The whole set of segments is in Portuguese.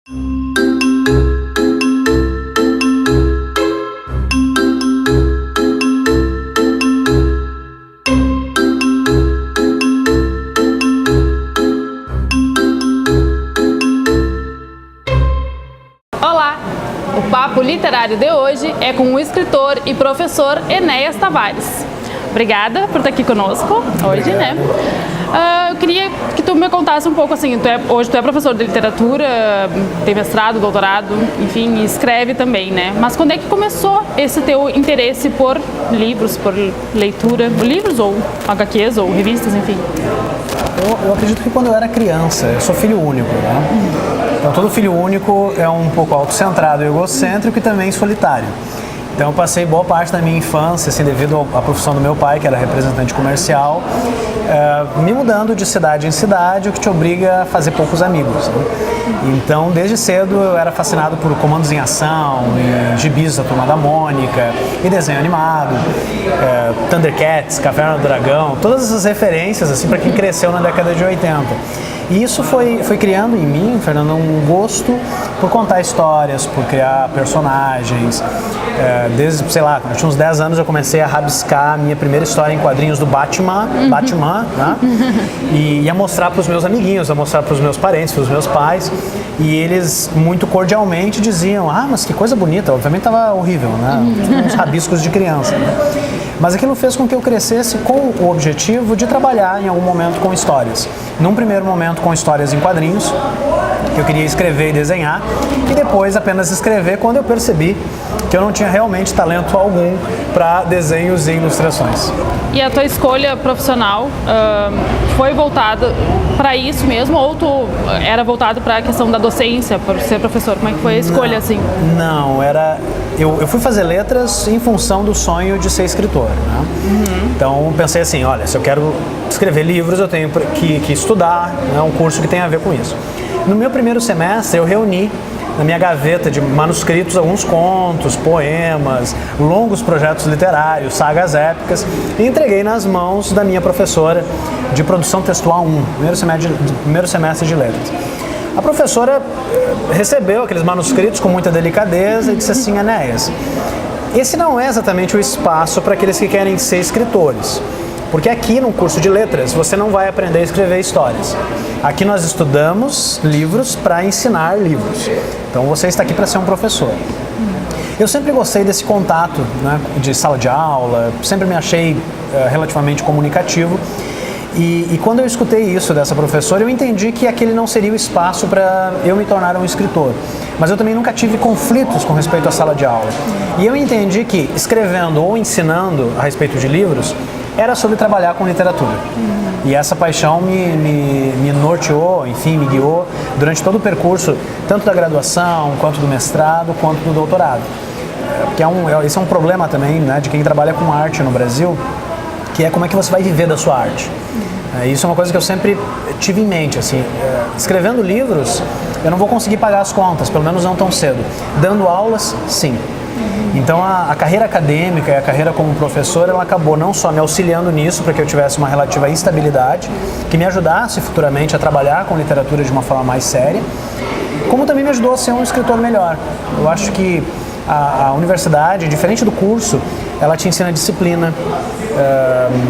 Olá! O papo literário de hoje é com o escritor e professor Enéas Tavares. Obrigada por estar aqui conosco hoje, né? Eu queria que tu me contasse um pouco, assim, hoje tu é professor de literatura, tem mestrado, doutorado, enfim, e escreve também, né? Mas quando é que começou esse teu interesse por livros, por leitura, livros ou HQs ou revistas, enfim? Eu acredito que quando eu era criança, eu sou filho único, né? Então todo filho único é um pouco autocentrado e egocêntrico e também solitário. Então eu passei boa parte da minha infância, assim, devido à profissão do meu pai, que era representante comercial, me mudando de cidade em cidade, o que te obriga a fazer poucos amigos, né? Então desde cedo eu era fascinado por comandos em ação, gibis da Turma da Mônica, e desenho animado, Thundercats, Caverna do Dragão, todas essas referências assim, para quem cresceu na década de 80. E isso foi criando em mim, Fernando, um gosto por contar histórias, por criar personagens. Desde, sei lá, quando eu tinha uns 10 anos eu comecei a rabiscar a minha primeira história em quadrinhos do Batman, né? E a mostrar para os meus amiguinhos, a mostrar para os meus parentes, para os meus pais. E eles muito cordialmente diziam, mas que coisa bonita, obviamente estava horrível, né? Uns rabiscos de criança, né? Mas aquilo fez com que eu crescesse com o objetivo de trabalhar em algum momento com histórias. Num primeiro momento com histórias em quadrinhos, que eu queria escrever e desenhar, e depois apenas escrever quando eu percebi que eu não tinha realmente talento algum para desenhos e ilustrações. E a tua escolha profissional foi voltada para isso mesmo, ou tu era voltado para a questão da docência, para ser professor? Como é que foi a escolha, assim? Não, eu fui fazer letras em função do sonho de ser escritor, né? Então pensei assim, olha, se eu quero escrever livros eu tenho que estudar, né, um curso que tem a ver com isso. No meu primeiro semestre eu reuni na minha gaveta de manuscritos alguns contos, poemas, longos projetos literários, sagas épicas, e entreguei nas mãos da minha professora de produção textual 1, primeiro semestre de letras. A professora recebeu aqueles manuscritos com muita delicadeza e disse assim, Enéas, esse não é exatamente o espaço para aqueles que querem ser escritores. Porque aqui no curso de letras você não vai aprender a escrever histórias. Aqui nós estudamos livros para ensinar livros. Então você está aqui para ser um professor. Eu sempre gostei desse contato, né, de sala de aula, sempre me achei relativamente comunicativo. E quando eu escutei isso dessa professora, eu entendi que aquele não seria o espaço para eu me tornar um escritor. Mas eu também nunca tive conflitos com respeito à sala de aula. E eu entendi que escrevendo ou ensinando a respeito de livros, era sobre trabalhar com literatura. E essa paixão me norteou, enfim, me guiou durante todo o percurso, tanto da graduação, quanto do mestrado, quanto do doutorado. Porque esse é um problema também, né, de quem trabalha com arte no Brasil, que é como é que você vai viver da sua arte. Isso é uma coisa que eu sempre tive em mente, assim, escrevendo livros, eu não vou conseguir pagar as contas, pelo menos não tão cedo. Dando aulas, sim. Então a carreira acadêmica e a carreira como professor, ela acabou não só me auxiliando nisso, para que eu tivesse uma relativa estabilidade, que me ajudasse futuramente a trabalhar com literatura de uma forma mais séria, como também me ajudou a ser um escritor melhor. Eu acho que a universidade, diferente do curso, ela te ensina disciplina,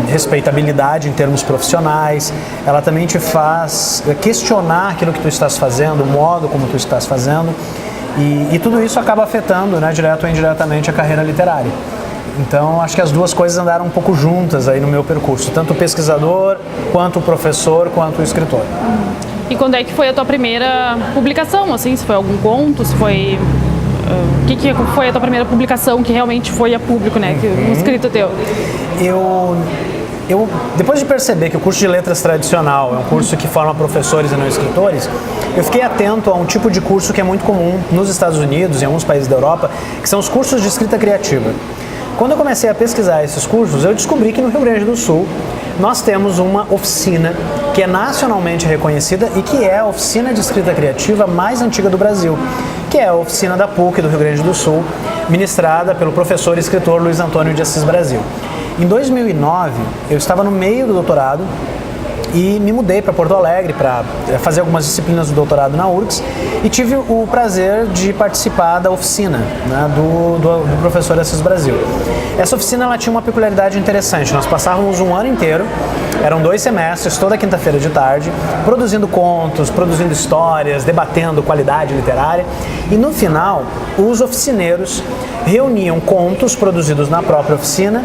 respeitabilidade em termos profissionais, ela também te faz questionar aquilo que tu estás fazendo, o modo como tu estás fazendo, e tudo isso acaba afetando, né, direto ou indiretamente a carreira literária. Então acho que as duas coisas andaram um pouco juntas aí no meu percurso, tanto o pesquisador, quanto o professor, quanto o escritor. E quando é que foi a tua primeira publicação, assim, se foi algum conto, se foi... O que foi a tua primeira publicação que realmente foi a público, né? Um escrito teu? Eu, depois de perceber que o curso de letras tradicional é um curso que forma professores e não escritores, eu fiquei atento a um tipo de curso que é muito comum nos Estados Unidos e em alguns países da Europa, que são os cursos de escrita criativa. Quando eu comecei a pesquisar esses cursos, eu descobri que no Rio Grande do Sul nós temos uma oficina que é nacionalmente reconhecida e que é a oficina de escrita criativa mais antiga do Brasil, que é a oficina da PUC do Rio Grande do Sul, ministrada pelo professor e escritor Luiz Antônio de Assis Brasil. Em 2009, eu estava no meio do doutorado e me mudei para Porto Alegre para fazer algumas disciplinas do doutorado na URGS e tive o prazer de participar da oficina, né, do professor Assis Brasil. Essa oficina ela tinha uma peculiaridade interessante. Nós passávamos um ano inteiro, eram 2 semestres, toda quinta-feira de tarde, produzindo contos, produzindo histórias, debatendo qualidade literária, e no final os oficineiros reuniam contos produzidos na própria oficina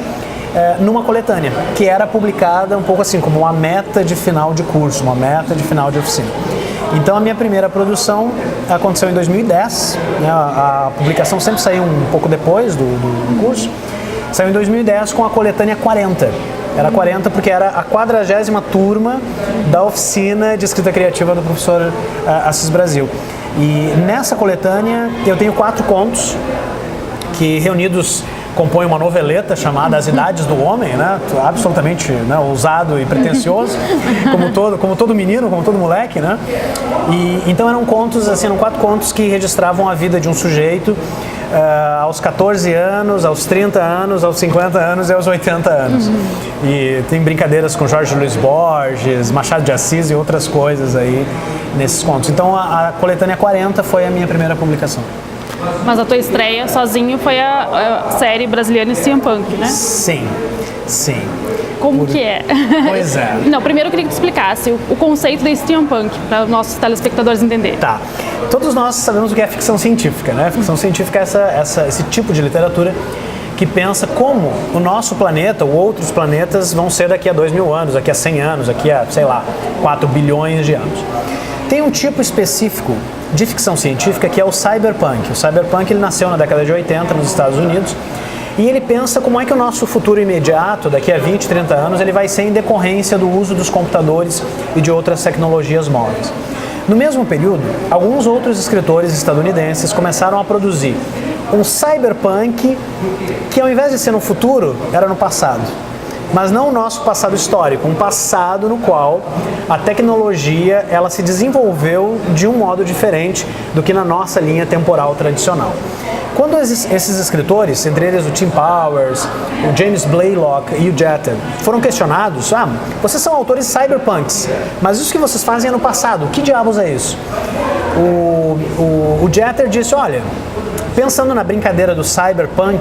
numa coletânea, que era publicada um pouco assim, como uma meta de final de curso, uma meta de final de oficina. Então a minha primeira produção aconteceu em 2010, né? A publicação sempre saiu um pouco depois do curso, saiu em 2010 com a coletânea 40. Era 40 porque era a 40ª turma da oficina de escrita criativa do professor Assis Brasil. E nessa coletânea eu tenho 4 contos que reunidos compõe uma noveleta chamada As Idades do Homem, né? Absolutamente, né, ousado e pretensioso, como todo menino, como todo moleque, né? E então eram contos, assim, eram 4 contos que registravam a vida de um sujeito aos 14 anos, aos 30 anos, aos 50 anos e aos 80 anos. E tem brincadeiras com Jorge Luiz Borges, Machado de Assis e outras coisas aí nesses contos. Então a coletânea 40 foi a minha primeira publicação. Mas a tua estreia sozinho foi a série brasileira Steampunk, né? Sim. Como que é? Pois é. Não, primeiro eu queria que tu explicasse o conceito da Steampunk, para os nossos telespectadores entenderem. Tá. Todos nós sabemos o que é ficção científica, né? Ficção científica é esse tipo de literatura que pensa como o nosso planeta ou outros planetas vão ser daqui a 2.000 anos, daqui a 100 anos, daqui a, sei lá, 4 bilhões de anos. Tem um tipo específico de ficção científica que é o cyberpunk. O cyberpunk ele nasceu na década de 80 nos Estados Unidos e ele pensa como é que o nosso futuro imediato, daqui a 20, 30 anos, ele vai ser em decorrência do uso dos computadores e de outras tecnologias móveis. No mesmo período, alguns outros escritores estadunidenses começaram a produzir um cyberpunk que, ao invés de ser no futuro, era no passado. Mas não o nosso passado histórico, um passado no qual a tecnologia ela se desenvolveu de um modo diferente do que na nossa linha temporal tradicional. Quando esses escritores, entre eles o Tim Powers, o James Blaylock e o Jeter, foram questionados, vocês são autores cyberpunks, mas isso que vocês fazem é no passado, que diabos é isso? O Jeter disse, olha, pensando na brincadeira do cyberpunk,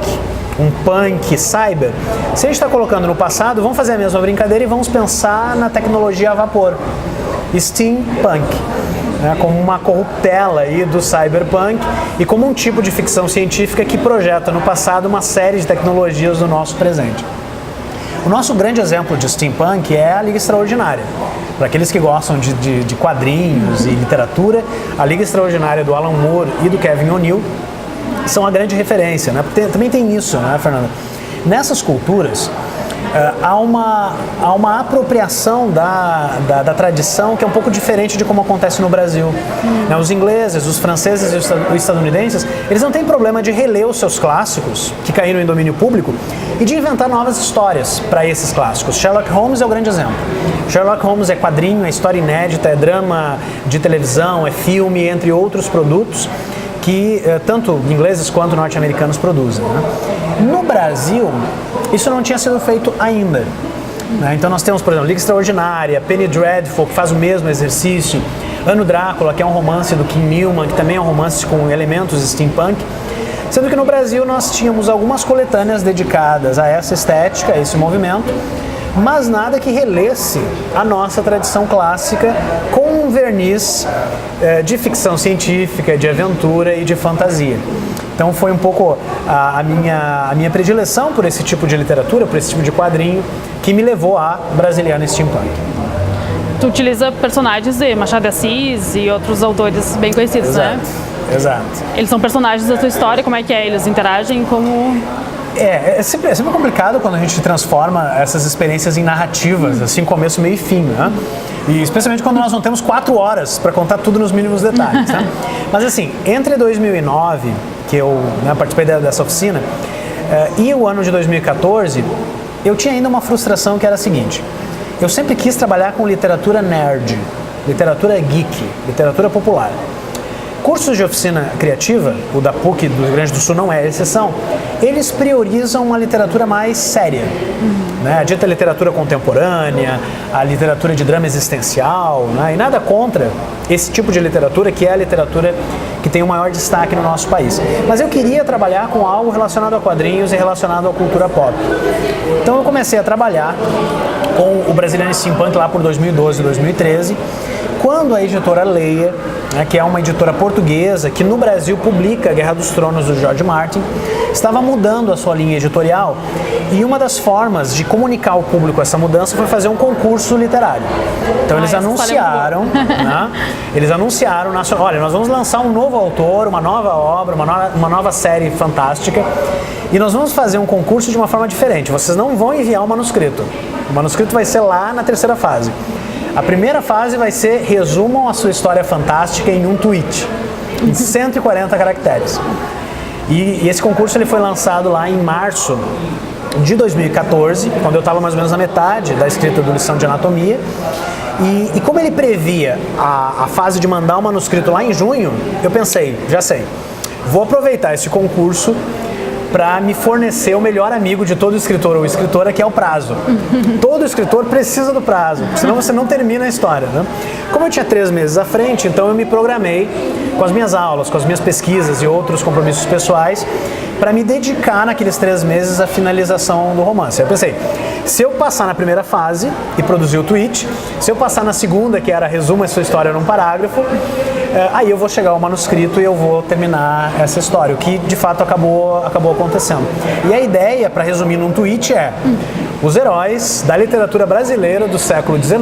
um punk cyber, se a gente está colocando no passado, vamos fazer a mesma brincadeira e vamos pensar na tecnologia a vapor, steampunk, né, como uma corruptela aí do cyberpunk e como um tipo de ficção científica que projeta no passado uma série de tecnologias do nosso presente. O nosso grande exemplo de steampunk é a Liga Extraordinária. Para aqueles que gostam de quadrinhos e literatura, a Liga Extraordinária do Alan Moore e do Kevin O'Neill são a grande referência, né? Porque também tem isso, né, Fernanda? Nessas culturas há uma apropriação da tradição que é um pouco diferente de como acontece no Brasil. Né? Os ingleses, os franceses e os estadunidenses, eles não têm problema de reler os seus clássicos, que caíram em domínio público, e de inventar novas histórias para esses clássicos. Sherlock Holmes é o grande exemplo. Sherlock Holmes é quadrinho, é história inédita, é drama de televisão, é filme, entre outros produtos que tanto ingleses quanto norte-americanos produzem. Né? No Brasil, isso não tinha sido feito ainda. Né? Então nós temos, por exemplo, Liga Extraordinária, Penny Dreadful, que faz o mesmo exercício, Ano Drácula, que é um romance do Kim Newman, que também é um romance com elementos steampunk, sendo que no Brasil nós tínhamos algumas coletâneas dedicadas a essa estética, a esse movimento, mas nada que relesse a nossa tradição clássica com um verniz de ficção científica, de aventura e de fantasia. Então foi um pouco a minha predileção por esse tipo de literatura, por esse tipo de quadrinho, que me levou a Brasiliana Steampunk. Tu utiliza personagens de Machado de Assis e outros autores bem conhecidos, Exato. né? Exato. Eles são personagens da tua história, como é que é? Eles interagem como... É sempre complicado quando a gente transforma essas experiências em narrativas, assim, começo, meio e fim, né? E especialmente quando nós não temos 4 horas para contar tudo nos mínimos detalhes, né? Mas assim, entre 2009, que eu participei dessa oficina, e o ano de 2014, eu tinha ainda uma frustração que era a seguinte: eu sempre quis trabalhar com literatura nerd, literatura geek, literatura popular. Cursos de oficina criativa, o da PUC do Rio Grande do Sul não é exceção, eles priorizam uma literatura mais séria. Né? A dita literatura contemporânea, a literatura de drama existencial, né? E nada contra esse tipo de literatura, que é a literatura que tem o maior destaque no nosso país. Mas eu queria trabalhar com algo relacionado a quadrinhos e relacionado à cultura pop. Então eu comecei a trabalhar com o Brasiliano Steampunk lá por 2012, 2013, quando a editora Leia, né, que é uma editora portuguesa que no Brasil publica Guerra dos Tronos do George Martin, estava mudando a sua linha editorial, e uma das formas de comunicar ao público essa mudança foi fazer um concurso literário. Então eles anunciaram, né, olha, nós vamos lançar um novo autor, uma nova obra, uma nova série fantástica, e nós vamos fazer um concurso de uma forma diferente. Vocês não vão enviar o manuscrito vai ser lá na terceira fase. A primeira fase vai ser: resumam a sua história fantástica em um tweet, em 140 caracteres. E esse concurso ele foi lançado lá em março de 2014, quando eu estava mais ou menos na metade da escrita do Lição de Anatomia. E como ele previa a fase de mandar o manuscrito lá em junho, eu pensei, já sei, vou aproveitar esse concurso para me fornecer o melhor amigo de todo escritor ou escritora, que é o prazo. Todo escritor precisa do prazo, senão você não termina a história, né? Como eu tinha 3 meses à frente, então eu me programei com as minhas aulas, com as minhas pesquisas e outros compromissos pessoais para me dedicar naqueles 3 meses à finalização do romance. Eu pensei, se eu passar na primeira fase e produzir o tweet, se eu passar na segunda, que era resuma a sua história num parágrafo, aí eu vou chegar ao manuscrito e eu vou terminar essa história, o que de fato acabou acontecendo. E a ideia, para resumir num tweet, é: os heróis da literatura brasileira do século XIX,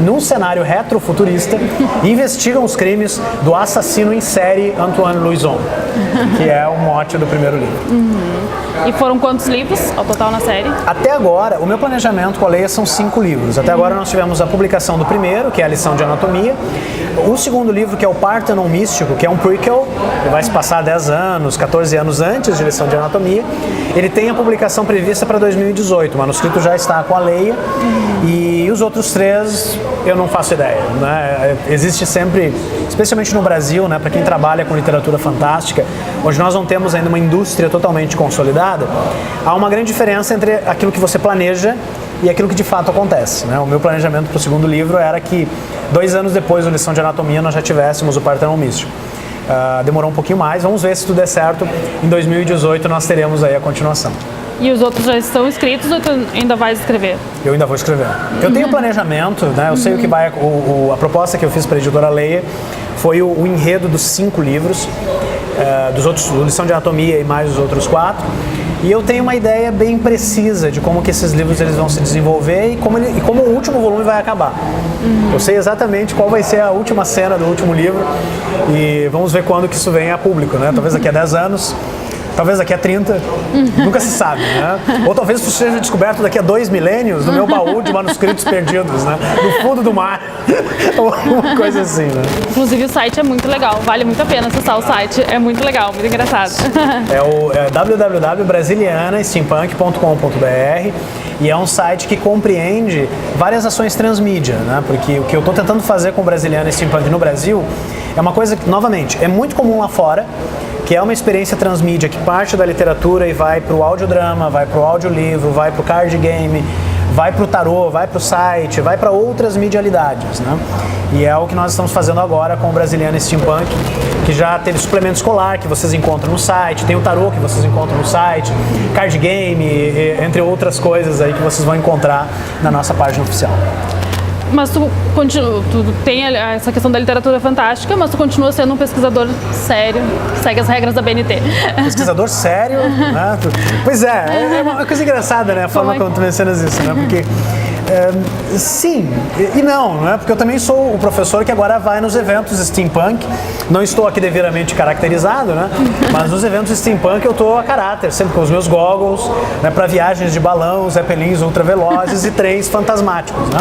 num cenário retrofuturista, investigam os crimes do assassino em série Antoine Louison, que é o mote do primeiro livro. E foram quantos livros ao total na série? Até agora, o meu planejamento com a Leia são 5 livros. Até agora nós tivemos a publicação do primeiro, que é a Lição de Anatomia. O segundo livro, que é o Parthenon Místico, que é um prequel, que vai se passar 10 anos, 14 anos antes de Lição de Anatomia. Ele tem a publicação prevista para 2018. O manuscrito já está com a Leia. E os outros 3, eu não faço ideia, né? Existe sempre, especialmente no Brasil, né, para quem trabalha com literatura fantástica, onde nós não temos ainda uma indústria totalmente consolidada, há uma grande diferença entre aquilo que você planeja e aquilo que de fato acontece, né? O meu planejamento para o segundo livro era que 2 anos depois da Lição de Anatomia nós já tivéssemos o Parthenon Místico. Demorou um pouquinho mais, vamos ver se tudo der certo. Em 2018 nós teremos aí a continuação. E os outros já estão escritos ou tu ainda vais escrever? Eu ainda vou escrever. Eu tenho planejamento, né? Eu sei o que vai... A proposta que eu fiz para a editora Leia foi o enredo dos 5 livros, dos outros, Lição de Anatomia e mais os outros 4. E eu tenho uma ideia bem precisa de como que esses livros eles vão se desenvolver e como o último volume vai acabar. Eu sei exatamente qual vai ser a última cena do último livro e vamos ver quando que isso vem a público, né? Talvez daqui a 10 anos, talvez daqui a 30, nunca se sabe, né? Ou talvez isso seja descoberto daqui a 2 milênios no meu baú de manuscritos perdidos, né? No fundo do mar, ou uma coisa assim, né? Inclusive o site é muito legal, vale muito a pena acessar o site, é muito legal, muito engraçado. É o www.brasilianasteampunk.com.br e é um site que compreende várias ações transmídia, né? Porque o que eu estou tentando fazer com o Brasiliana Steampunk no Brasil é uma coisa que, novamente, é muito comum lá fora, que é uma experiência transmídia que parte da literatura e vai para o audiodrama, vai para o audiolivro, vai para o card game, vai para o tarô, vai para o site, vai para outras medialidades, né? E é o que nós estamos fazendo agora com o Brasiliana Steampunk, que já teve suplemento escolar que vocês encontram no site, tem o tarô que vocês encontram no site, card game, entre outras coisas aí que vocês vão encontrar na nossa página oficial. Mas tu tem essa questão da literatura fantástica, mas tu continua sendo um pesquisador sério, que segue as regras da BNT. Pesquisador sério, né? Pois é uma coisa engraçada, né? A forma como tu mencionas isso, né? Porque sim e não, né? Porque eu também sou o professor que agora vai nos eventos steampunk. Não estou aqui devidamente caracterizado, né? Mas nos eventos steampunk eu estou a caráter, sempre com os meus goggles, né? Para viagens de balão, zeppelins ultravelozes e trens fantasmáticos, né?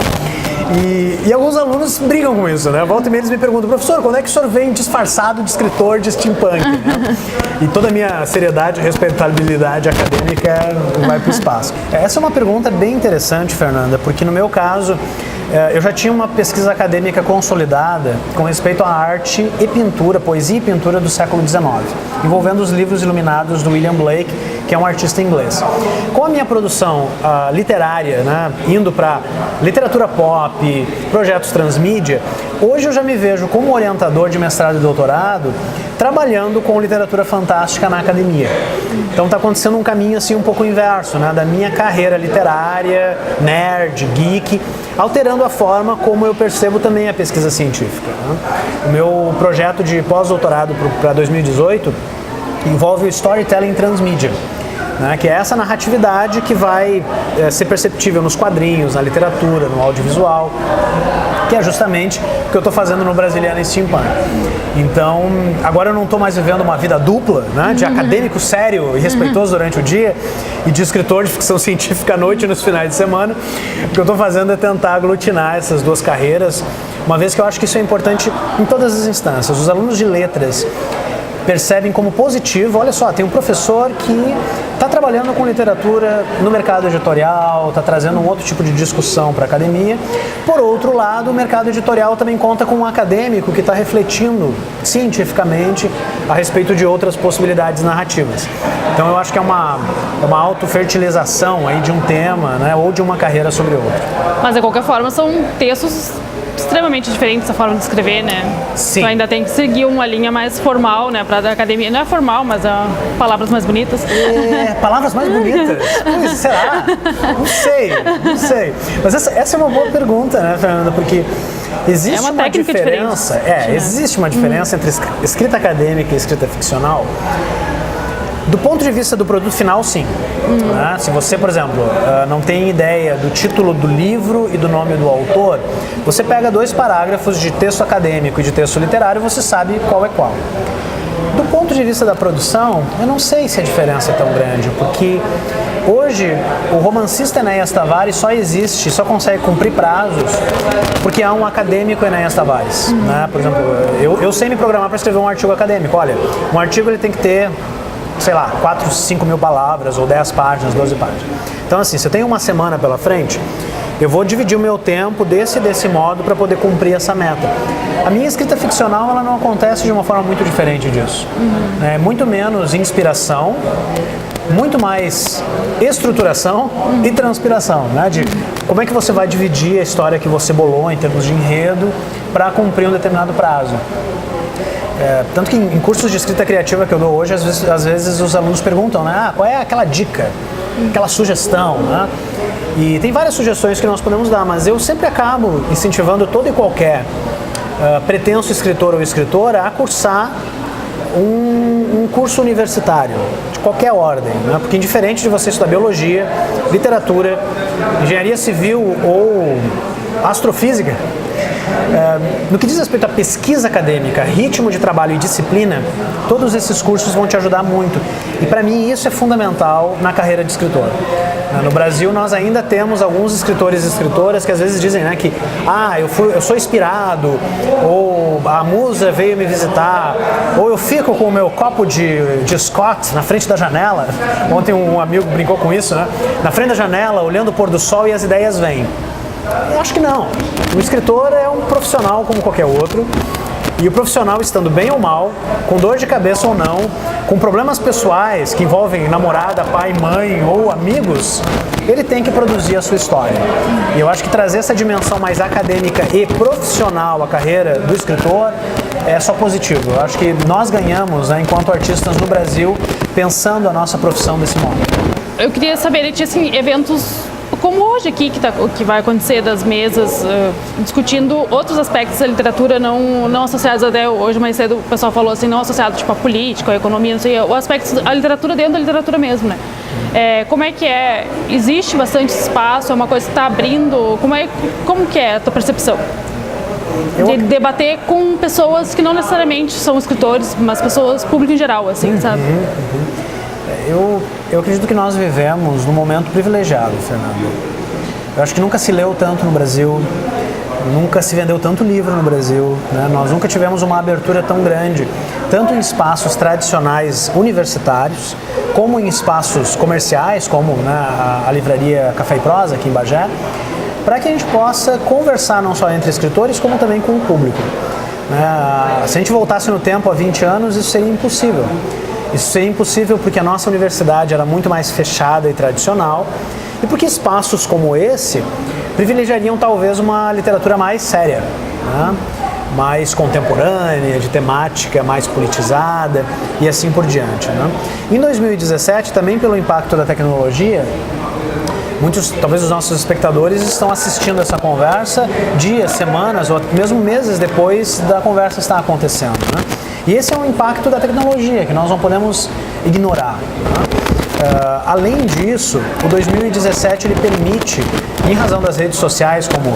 E alguns alunos brigam com isso, né? Volta e meia eles me perguntam, professor, quando é que o senhor vem disfarçado de escritor de steampunk? Né? E toda a minha seriedade e respeitabilidade acadêmica vai para o espaço. Essa é uma pergunta bem interessante, Fernanda, porque no meu caso, eu já tinha uma pesquisa acadêmica consolidada com respeito à arte e pintura, poesia e pintura do século XIX, envolvendo os livros iluminados do William Blake, que é um artista inglês. Com a minha produção literária, né, indo para literatura pop, projetos transmídia, hoje eu já me vejo como orientador de mestrado e doutorado, trabalhando com literatura fantástica na academia. Então está acontecendo um caminho assim um pouco inverso, né, da minha carreira literária, nerd, geek, alterando a forma como eu percebo também a pesquisa científica. Né? O meu projeto de pós-doutorado para 2018 envolve o storytelling transmídia, né, que é essa narratividade que vai ser perceptível nos quadrinhos, na literatura, no audiovisual, que é justamente o que eu estou fazendo no Brasiliano Steampunk. Então, agora eu não estou mais vivendo uma vida dupla, né, de acadêmico sério e respeitoso durante o dia e de escritor de ficção científica à noite e nos finais de semana. O que eu estou fazendo é tentar aglutinar essas duas carreiras, uma vez que eu acho que isso é importante em todas as instâncias. Os alunos de letras percebem como positivo, olha só, tem um professor que está trabalhando com literatura no mercado editorial, está trazendo um outro tipo de discussão para a academia. Por outro lado, o mercado editorial também conta com um acadêmico que está refletindo cientificamente a respeito de outras possibilidades narrativas. Então eu acho que é uma autofertilização aí de um tema, né, ou de uma carreira sobre outra. Mas de qualquer forma são textos extremamente diferentes a forma de escrever, né? Sim. Tu ainda tem que seguir uma linha mais formal, né? Para a academia. Não é formal, mas palavras mais bonitas. Palavras mais bonitas? Pois, será? Não sei. Mas essa é uma boa pergunta, né, Fernanda? Porque existe uma diferença. Existe uma diferença entre escrita acadêmica e escrita ficcional. Do ponto de vista do produto final, sim. Né? Se você, por exemplo, não tem ideia do título do livro e do nome do autor, você pega 2 parágrafos de texto acadêmico e de texto literário e você sabe qual é qual. Do ponto de vista da produção, eu não sei se a diferença é tão grande, porque hoje o romancista Enéas Tavares só existe, só consegue cumprir prazos porque há um acadêmico Enéas Tavares. Né? Por exemplo, eu sei me programar para escrever um artigo acadêmico. Olha, um artigo ele tem que ter, sei lá, 4, 5 mil palavras, ou 10 páginas, 12 páginas. Então, assim, se eu tenho uma semana pela frente, eu vou dividir o meu tempo desse modo para poder cumprir essa meta. A minha escrita ficcional, ela não acontece de uma forma muito diferente disso. É muito menos inspiração, muito mais estruturação e transpiração, né? De como é que você vai dividir a história que você bolou em termos de enredo para cumprir um determinado prazo. Tanto que em cursos de escrita criativa que eu dou hoje, às vezes os alunos perguntam, né, qual é aquela dica, aquela sugestão, né? E tem várias sugestões que nós podemos dar, mas eu sempre acabo incentivando todo e qualquer pretenso escritor ou escritora a cursar um curso universitário, de qualquer ordem, né? Porque indiferente de você estudar biologia, literatura, engenharia civil ou astrofísica, no que diz respeito à pesquisa acadêmica, ritmo de trabalho e disciplina, todos esses cursos vão te ajudar muito. E para mim isso é fundamental na carreira de escritor. No Brasil nós ainda temos alguns escritores e escritoras que às vezes dizem, né, que eu sou inspirado, ou a musa veio me visitar, ou eu fico com o meu copo de Scott na frente da janela. Ontem um amigo brincou com isso, né? Na frente da janela, olhando o pôr do sol e as ideias vêm. Eu acho que não. O escritor é um profissional como qualquer outro. E o profissional, estando bem ou mal, com dor de cabeça ou não, com problemas pessoais que envolvem namorada, pai, mãe ou amigos, ele tem que produzir a sua história. E eu acho que trazer essa dimensão mais acadêmica e profissional à carreira do escritor é só positivo. Eu acho que nós ganhamos, né, enquanto artistas no Brasil, pensando a nossa profissão desse modo. Eu queria saber, assim, eventos como hoje aqui, que vai acontecer das mesas, discutindo outros aspectos da literatura não associados até hoje, mais cedo o pessoal falou assim, não associado tipo a política, a economia, não sei, o aspecto da literatura dentro da literatura mesmo, né? Como é que é? Existe bastante espaço, é uma coisa que está abrindo, como que é a tua percepção? De debater com pessoas que não necessariamente são escritores, mas pessoas, público em geral, assim, sabe? Eu acredito que nós vivemos num momento privilegiado, Fernando. Eu acho que nunca se leu tanto no Brasil, nunca se vendeu tanto livro no Brasil, né? Nós nunca tivemos uma abertura tão grande, tanto em espaços tradicionais universitários, como em espaços comerciais, como, né, a livraria Café e Prosa aqui em Bagé, para que a gente possa conversar não só entre escritores, como também com o público. Se a gente voltasse no tempo há 20 anos, isso seria impossível. Isso seria impossível porque a nossa universidade era muito mais fechada e tradicional, e porque espaços como esse privilegiariam talvez uma literatura mais séria, né? Mais contemporânea, de temática mais politizada e assim por diante, né? Em 2017, também pelo impacto da tecnologia, muitos, talvez os nossos espectadores, estão assistindo essa conversa dias, semanas ou mesmo meses depois da conversa estar acontecendo, né? E esse é um impacto da tecnologia que nós não podemos ignorar, né? Além disso, o 2017 ele permite, em razão das redes sociais como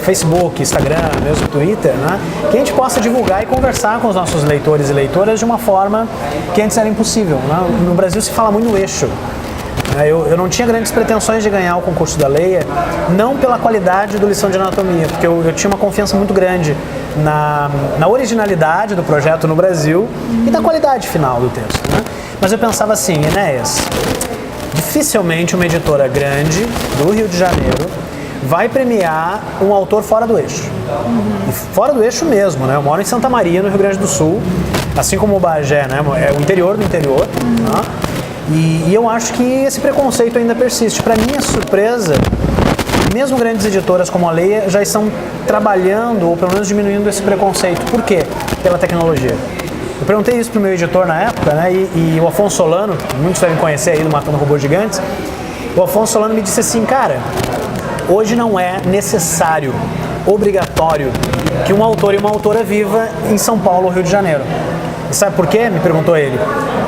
Facebook, Instagram, mesmo Twitter, né, que a gente possa divulgar e conversar com os nossos leitores e leitoras de uma forma que antes era impossível, né? No Brasil se fala muito no eixo. Eu não tinha grandes pretensões de ganhar o concurso da Leia, não pela qualidade do Lição de Anatomia, porque eu tinha uma confiança muito grande na originalidade do projeto no Brasil e na qualidade final do texto, né? Mas eu pensava assim, Enéas, dificilmente uma editora grande do Rio de Janeiro vai premiar um autor fora do eixo. E fora do eixo mesmo, né? Eu moro em Santa Maria, no Rio Grande do Sul, assim como o Bagé, né? É o interior do interior, né? E eu acho que esse preconceito ainda persiste. Para minha surpresa, mesmo grandes editoras como a Leia já estão trabalhando, ou pelo menos diminuindo esse preconceito. Por quê? Pela tecnologia. Eu perguntei isso para o meu editor na época, né? E o Afonso Solano, muitos devem conhecer aí do Matando Robôs Gigantes, o Afonso Solano me disse assim, cara, hoje não é necessário, obrigatório, que um autor e uma autora viva em São Paulo ou Rio de Janeiro. E sabe por quê? Me perguntou ele.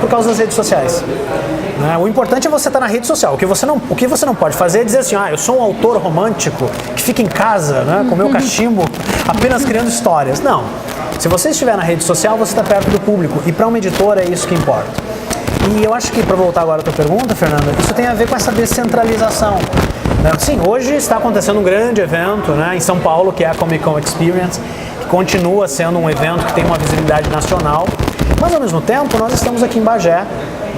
Por causa das redes sociais. O importante é você estar na rede social. O que você não pode fazer é dizer assim, eu sou um autor romântico que fica em casa, né, com meu cachimbo, apenas criando histórias. Não. Se você estiver na rede social, você está perto do público. E para uma editora é isso que importa. E eu acho que, para voltar agora à tua pergunta, Fernanda, isso tem a ver com essa descentralização. Sim, hoje está acontecendo um grande evento, né, em São Paulo, que é a Comic Con Experience, que continua sendo um evento que tem uma visibilidade nacional. Mas, ao mesmo tempo, nós estamos aqui em Bagé,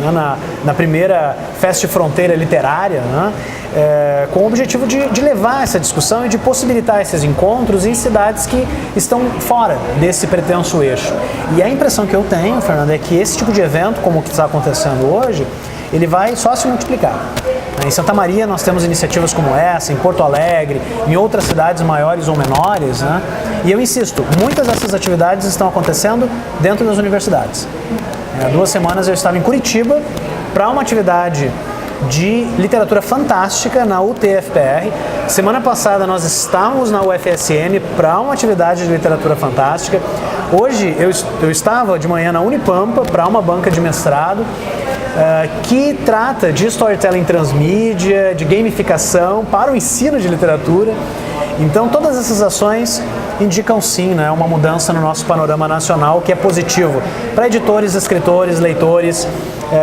né, na primeira Fest Fronteira Literária, né, com o objetivo de levar essa discussão e de possibilitar esses encontros em cidades que estão fora desse pretenso eixo. E a impressão que eu tenho, Fernando, é que esse tipo de evento, como o que está acontecendo hoje, ele vai só se multiplicar. Em Santa Maria nós temos iniciativas como essa, em Porto Alegre, em outras cidades maiores ou menores, né? E eu insisto, muitas dessas atividades estão acontecendo dentro das universidades. Há 2 semanas eu estava em Curitiba para uma atividade de literatura fantástica na UTFPR. Semana passada nós estávamos na UFSM para uma atividade de literatura fantástica. Hoje eu estava de manhã na Unipampa para uma banca de mestrado que trata de storytelling transmídia, de gamificação para o ensino de literatura. Então todas essas ações indicam sim, né, uma mudança no nosso panorama nacional que é positivo para editores, escritores, leitores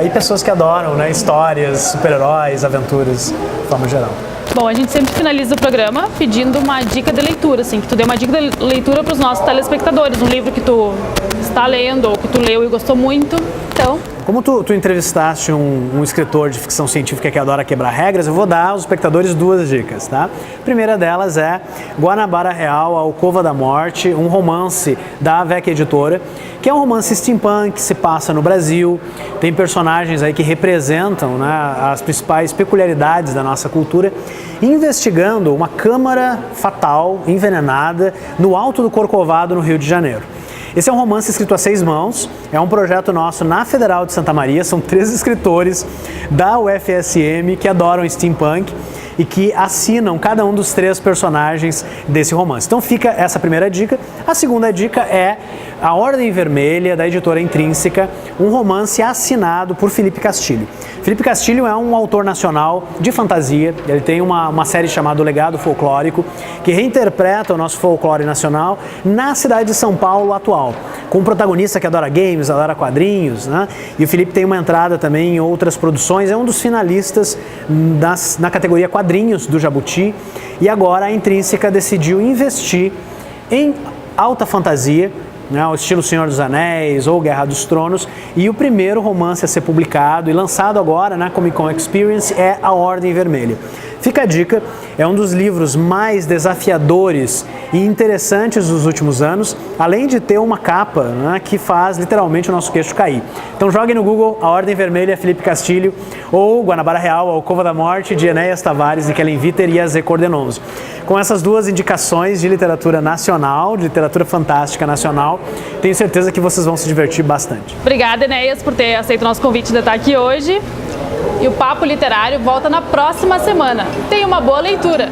e pessoas que adoram, né, histórias, super-heróis, aventuras, de forma geral. Bom, a gente sempre finaliza o programa pedindo uma dica de leitura, assim, que tu dê uma dica de leitura para os nossos telespectadores, um livro que tu está lendo ou que tu leu e gostou muito. Então, como tu entrevistaste um escritor de ficção científica que adora quebrar regras, eu vou dar aos espectadores 2 dicas, tá? A primeira delas é Guanabara Real, A Alcova da Morte, um romance da Avec Editora, que é um romance steampunk que se passa no Brasil, tem personagens aí que representam, né, as principais peculiaridades da nossa cultura, investigando uma câmara fatal, envenenada, no Alto do Corcovado, no Rio de Janeiro. Esse é um romance escrito a 6 mãos, é um projeto nosso na Federal de Santa Maria, são 3 escritores da UFSM que adoram steampunk e que assinam cada um dos 3 personagens desse romance. Então fica essa primeira dica. A segunda dica é A Ordem Vermelha, da editora Intrínseca, um romance assinado por Felipe Castilho. Felipe Castilho é um autor nacional de fantasia, ele tem uma série chamada O Legado Folclórico, que reinterpreta o nosso folclore nacional na cidade de São Paulo atual, com um protagonista que adora games, adora quadrinhos, né? E o Felipe tem uma entrada também em outras produções, é um dos finalistas na categoria quadrinhos quadrinhos do Jabuti, e agora a Intrínseca decidiu investir em alta fantasia, né, ao estilo Senhor dos Anéis ou Guerra dos Tronos, e o primeiro romance a ser publicado e lançado agora na Comic Con Experience é A Ordem Vermelha. Fica a dica, é um dos livros mais desafiadores e interessantes dos últimos anos, além de ter uma capa, né, que faz literalmente o nosso queixo cair. Então jogue no Google A Ordem Vermelha, Felipe Castilho, ou Guanabara Real, A Alcova da Morte, de Enéas Tavares, de Kellen Viter e Azé Cordenonzo. Com essas duas indicações de literatura nacional, de literatura fantástica nacional, tenho certeza que vocês vão se divertir bastante. Obrigada, Enéas, por ter aceito o nosso convite de estar aqui hoje. E o Papo Literário volta na próxima semana. Tenha uma boa leitura!